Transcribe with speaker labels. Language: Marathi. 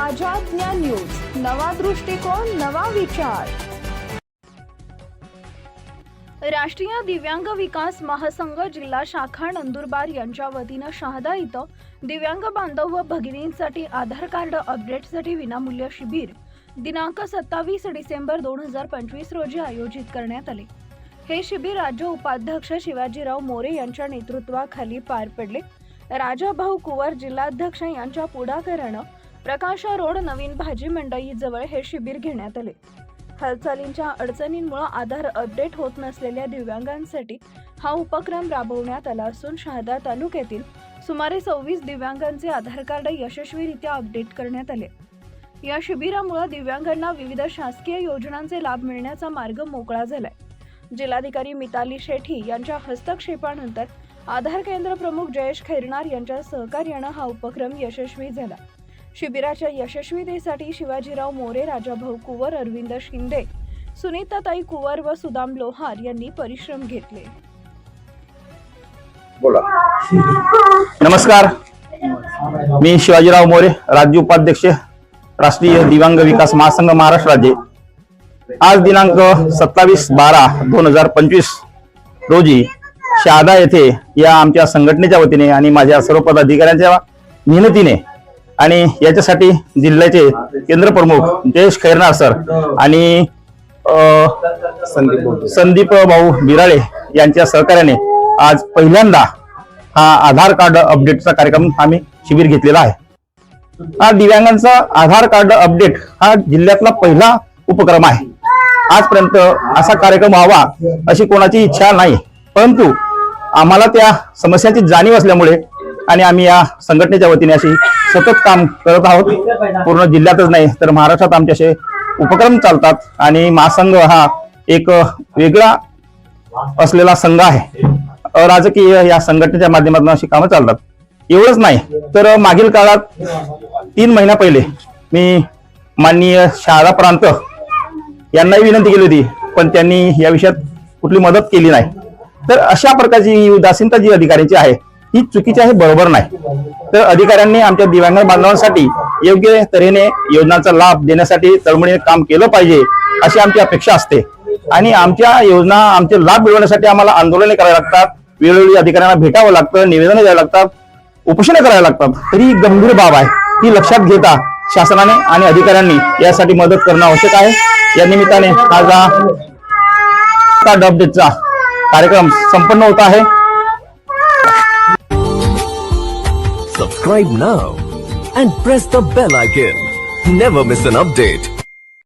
Speaker 1: आझाद ज्ञान न्यूज, नवा दृष्टिकोन, नवा विचार। राष्ट्रीय दिव्यांग विकास महासंघ जिल्हा शाखा नंदुरबार यांच्या वतीने शहादा इथं दिव्यांग बांधव व भगिनींसाठी आधार कार्ड अपडेटसाठी विनामूल्य शिबिर दिनांक 27 डिसेंबर 2025 रोजी आयोजित करण्यात आले। हे शिबिर राज्य उपाध्यक्ष शिवाजीराव मोरे यांच्या नेतृत्वाखाली पार पडले। राजाभाऊ कुवर जिल्हाध्यक्ष यांच्या पुढाकाराने प्रकाश रोड नवीन भाजी मंडई जवळ हे शिबिर घेण्यात आले। हालचालींच्या अडचणींमुळे आधार अपडेट होत नसलेल्या दिव्यांगांसाठी हा उपक्रम राबवण्यात आला असून शहादा तालुक्यातील सुमारे 26 दिव्यांगांचे आधार कार्ड यशस्वीरित्या अपडेट करण्यात आले। या शिबिरामुळे दिव्यांगांना विविध शासकीय योजनांचे लाभ मिळण्याचा मार्ग मोकळा झालाय। जिल्हाधिकारी मिताली शेठी यांच्या हस्तक्षेपानंतर आधार केंद्र प्रमुख जयेश खैरनार यांच्या सहकार्याने हा उपक्रम यशस्वी झाला। शिबिराच्या यशस्वीतेसाठी शिवाजीराव मोरे, राजाभाऊ कुवर, अरविंद शिंदे, सुनीताताई कुवर व सुदाम लोहार यांनी परिश्रम घेतले।
Speaker 2: बोला। नमस्कार, मी शिवाजीराव मोरे, राज्य उपाध्यक्ष राष्ट्रीय दिव्यांग विकास महासंघ महाराष्ट्र राज्य। आज दिनांक 27/12/2025 रोजी शहादा येथे या आमच्या संघटनेच्या वतीने आणि माझ्या सर्व पदाधिकाऱ्यांच्या मेहनतीने आणि याच्यासाठी जिल्ह्याचे केंद्र प्रमुख जयेश खैरनार सर आणि संदीप भाऊ बिराळे यांच्या सहकार्याने आज पहिल्यांदा हा आधार कार्ड अपडेटचा कार्यक्रम आम्ही शिबिर घेतलेला आहे। हा दिव्यांगांचा आधार कार्ड अपडेट हा जिल्ह्यातला पहिला उपक्रम आहे। आजपर्यंत असा कार्यक्रम व्हावा अशी कोणाची इच्छा नाही, परंतु आम्हाला त्या समस्यांची जाणीव असल्यामुळे आणि आम्ही या संघटनेच्या वतीने अशी सतत काम करत आहोत। पूर्ण जिल्ह्यातच नाही तर महाराष्ट्रात आमचे असे उपक्रम चालतात आणि महासंघ हा एक वेगळा असलेला संघ आहे। अराजकीय या संघटनेच्या माध्यमातून अशी कामं चालतात। एवढंच नाही तर मागील काळात 3 महिना पहिले मी माननीय शहादा प्रांत यांनाही विनंती केली होती, पण त्यांनी या विषयात कुठली मदत केली नाही। तर अशा प्रकारची उदासीनता जी अधिकाऱ्यांची आहे ही चुकीची आहे, बरोबर नाही। तर अधिकाऱ्यांनी आमच्या दिव्यांग बांधवांसाठी योग्य तऱ्हेने योजनांचा लाभ देण्यासाठी तळमळीने काम केलं पाहिजे अशी आमची अपेक्षा असते आणि आमच्या योजना आमचे लाभ मिळवण्यासाठी आम्हाला आंदोलने करायला लागतात, वेळोवेळी अधिकाऱ्यांना भेटावं लागतं, निवेदने द्यायला लागतात, उपोषणे करायला लागतात। तरी गंभीर बाब आहे, ती लक्षात घेता शासनाने आणि अधिकाऱ्यांनी यासाठी मदत करणं आवश्यक आहे। या निमित्ताने आज कार्ड अपडेटचा कार्यक्रम संपन्न होता आहे।
Speaker 3: Subscribe now and press the bell icon. Never miss an update.